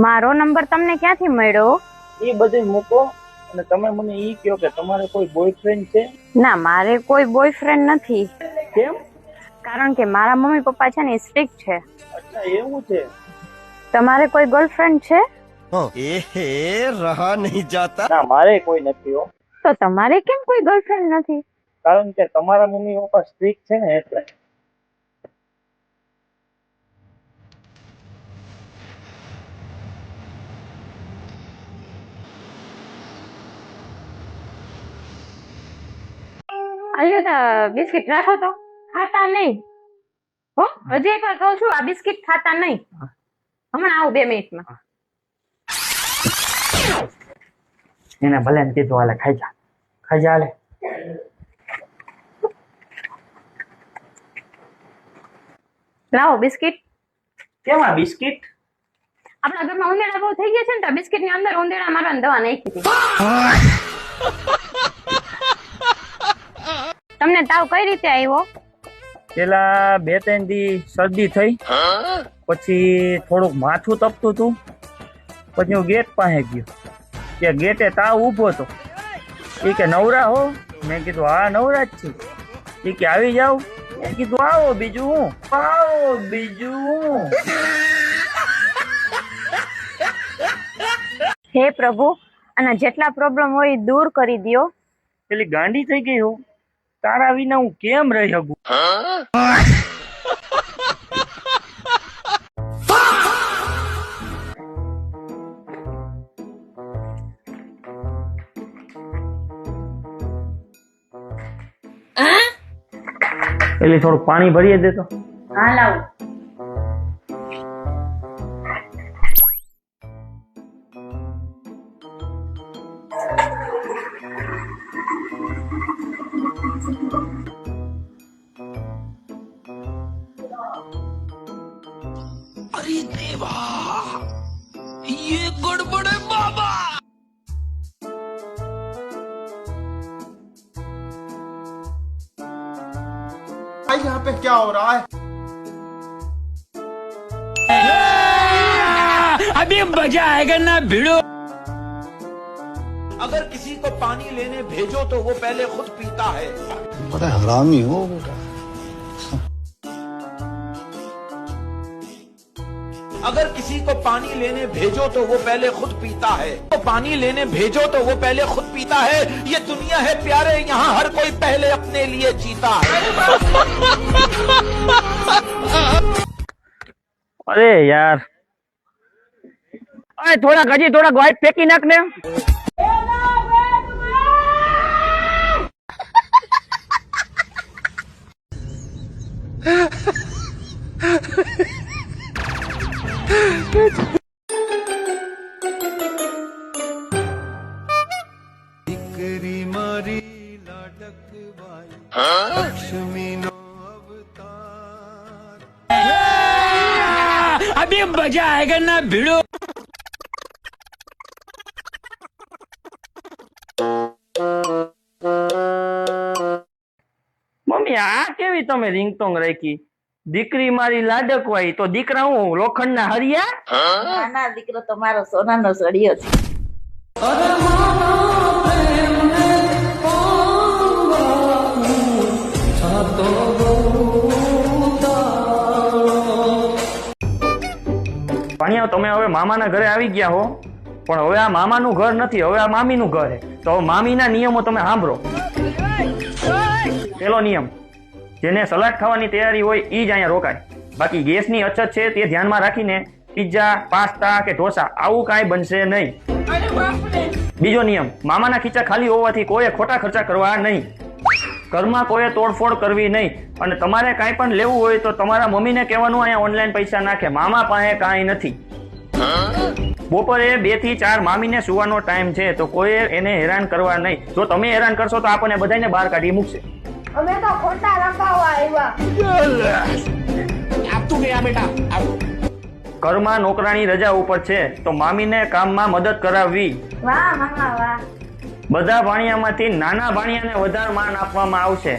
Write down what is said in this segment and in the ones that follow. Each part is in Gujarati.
મારો નંબર તમને ક્યાંથી મળ્યો? એ બધું મૂકો અને તમે મને ઈ કહો કે તમારે કોઈ બોયફ્રેન્ડ છે? ના, મારે કોઈ બોયફ્રેન્ડ નથી. કેમ? કારણ કે મારા મમ્મી પપ્પા છે ને સ્ટ્રિક્ટ છે. અચ્છા, એવું છે. તમારે કોઈ ગર્લફ્રેન્ડ છે? એહે રહા નહીં જાતા. ના, મારે કોઈ નથી હો. તો તમારે કેમ કોઈ ગર્લફ્રેન્ડ નથી? કારણ કે તમારા મમ્મી પપ્પા સ્ટ્રિક્ટ છે ને એટલે. અહીંયા બિસ્કિટ રાખો તો ખાતા નહીં હો. હજી એકવાર કહું છું, આ બિસ્કિટ ખાતા નહીં. હમણાં આવું 2 મિનિટમાં. એને ભલે ને કીધું હાલે ખાઈ જા હાલે. લાવો બિસ્કિટ. કેમાં બિસ્કિટ? આપણા ઘરમાં ઉંદેડા બહુ થઈ ગયા છે ને, તો બિસ્કિટ ની અંદર ઉંદેડા મારવાની દવા નાખી હતી. તમને તાવ કઈ રીતે આવ્યો? પેલા 2-3 દી શરદી થઈ, પછી થોડુંક માથું તપતું હતું, પછી હું ગેટ પાસે ગયો. કે ગેટે તાવ ઊભો હતો. એ કે નવરા હો? મેં કીધું હા નવરા જ છે. એ કે આવી જાવ? મેં કીધું આવો બીજું હું. હે પ્રભુ, આના જેટલા પ્રોબ્લેમ હોય દૂર કરી દ્યો. પેલી ગાંડી થઈ ગઈ હો, તારા વિના હું કેમ રહી શકું? પેલી થોડું પાણી ભરી દે તો. હા લાવું. अरे देवा, ये गड़बड़ है बाबा। यहाँ पे क्या हो रहा है? अभी मजा आएगा ना भिड़ो। अगर किसी को पानी लेने भेजो तो वो पहले खुद पीता है। बड़ा हरामी हो बेटा। अगर किसी को पानी लेने भेजो तो वो पहले खुद पीता है। तो पानी लेने भेजो तो वो पहले खुद पीता है। ये दुनिया है प्यारे, यहाँ हर कोई पहले अपने लिए जीता है। अरे यार, अरे थोड़ा गजी थोड़ा वाइट फेंकी नाख ने। દીકરી મારી લાડકવાઈ લક્ષ્મીનો અવતાર। अभी मजा आएगा ना भिड़ो। મમ્મી આ કેવી તમે રિંગટોંગ રાખી? દીકરી મારી લાડકવાઈ તો દીકરા હું લોખંડના હરિયા? ના દીકરો તો મારો સોનાનો સળિયો છે. ભાણિયા, તમે હવે મામાના ઘરે આવી ગયા હો, પણ હવે આ મામાનું ઘર નથી, હવે આ મામીનું ઘર છે. તો મામીના નિયમો તમે સાંભળો. પેલો નિયમ, જેને સલાડ ખાવાની તૈયારી હોય ઈ જ અહીંયા રોકાય. બાકી ગેસની અછત છે તે ધ્યાનમાં રાખીને પિઝા, પાસ્તા કે ઢોસા આવું કાંઈ બનશે નહીં. બીજો નિયમ, મામાના ખીચા ખાલી હોવાથી કોઈએ ખોટા ખર્ચા કરવા નહીં. ઘરમાં કોઈએ તોડફોડ કરવી નહીં. અને તમારે કાંઈ પણ લેવું હોય તો તમારા મમ્મીને કહેવાનું અહીંયા ઓનલાઈન પૈસા નાખે, મામા પાસે કાંઈ નથી. બપોરે 2 થી 4 મામીને સુવાનો ટાઈમ છે, તો કોઈ એને હેરાન કરવા નહીં. જો તમે હેરાન કરશો તો આપણને બધાને બહાર કાઢી મૂકશે. અમે તો ખોટા રખાવા આવ્યા. તું ગયા બેટા. ઘરમાં નોકરાણી રજા ઉપર છે તો મામીને કામમાં મદદ કરાવવી. વાહ મામા વાહ. બધા ભાણિયામાંથી નાના ભાણિયાને વધારે માન આપવામાં આવશે.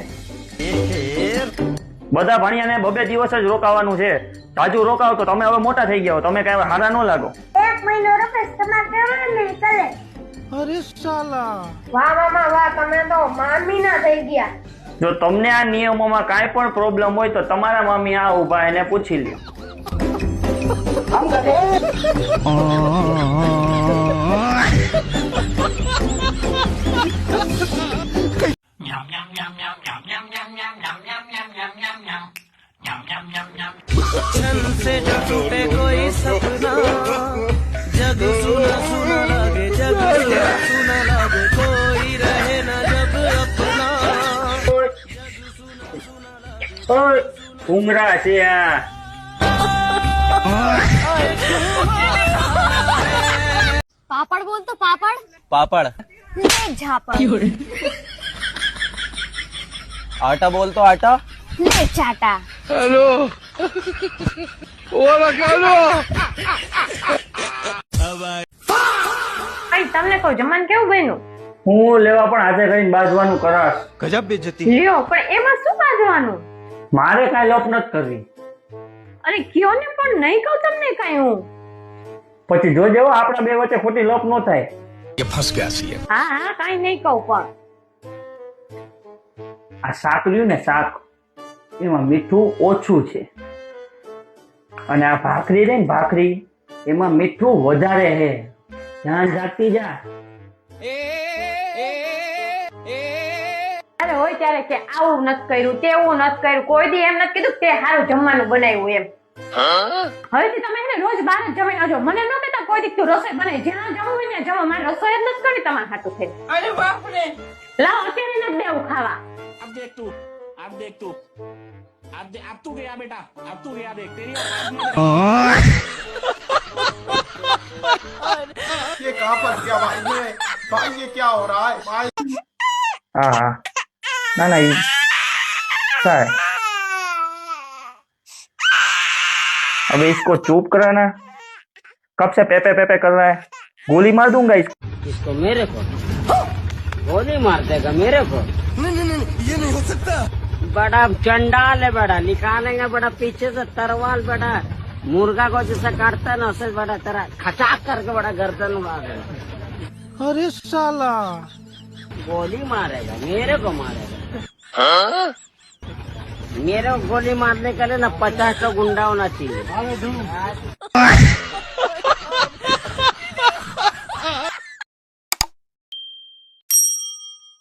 બધા ભાણિયાને 2 દિવસ જ રોકાવાનું છે. તાજુ રોકાવ તો તમે હવે મોટા થઈ ગયા હો, તમે કઈ હારા ન લાગો. 1 મહિનો રોકેશ તમારે કેવડે નહીં કરે. अरे साला વાહ મામા વાહ, તમે તો મામીના થઈ ગયા. જો તમને આ નિયમોમાં કાંઈ પણ પ્રોબ્લેમ હોય તો તમારા મમ્મી આ ઉભા એને પૂછી લ્યો. ઓય ઉમરા છે આ. પાપડ બોલ તો પાપડ. पापड़ લે ઝાપડ. आटा बोल तो आटा લે ચાટા. ભાઈ તમને કહું જમવાનું કેવું બન્યું? હું લેવા પણ હાથે કરીને બાજવાનું કરાશ. गजब बेइज्जती લ્યો પણ એમાં શું બાંધવાનું? મારે કાંઈ લોપ નથી કરવી. અરે કયો ને પણ નહીં કહું તમને કાંઈ હું. પછી જોજે હો, આપણા બે વચ્ચે ખોટી લોપ ન થાય. ये फंस गया सी હા હા કાંઈ નહીં કહું પણ આ શાક રહ્યું ને શાક, એમાં મીઠું ઓછું છે અને આ ભાખરી રહી ને ભાખરી, એમાં મીઠું વધારે છે. ધ્યાન રાખતી જા. અરે હોય ત્યારે કે આવું નથી કર્યું, તેવું નથી કર્યું, કોઈ દી એમ નથી કીધું કે તે સારું જમવાનું બનાવ્યું એમ. હવેથી તમે એને રોજ બહાર જ જમીને આવજો. મને ન કહેતા કોઈ દી તું રસોઈ બનાવી, જ્યાં જમવું હોય ને જમો. મારે રસોઈ જ નથી કરવી તમારા હાટું થઈ. અરે બાપ રે. લાવો અત્યારે નથી દેવું ખાવા. अब देख तू अब तू गया बेटा, अब तू गया देख तेरी ये कहाँ पर क्या भाई ये क्या हो रहा है भाई હા હા, ના ના ઈ થાય. अबे इसको चुप कराना, कब से पे पे कर रहा है. गोली मार दूंगा इसको. इसको मेरे को गोली मार देगा मेरे को. नहीं ये नहीं हो सकता. बड़ा चंडाल है, बड़ा निकालेंगे बड़ा पीछे से तरवाल, बड़ा मुर्गा को जैसा काटता है ना उससे बड़ा तरह खचाक करके बड़ा गर्दन मारेगा. अरे साला गोली मारेगा मेरे को मारेगा. मेरे को गोली मारने के लिए ना 50 का गुंडा होना चाहिए.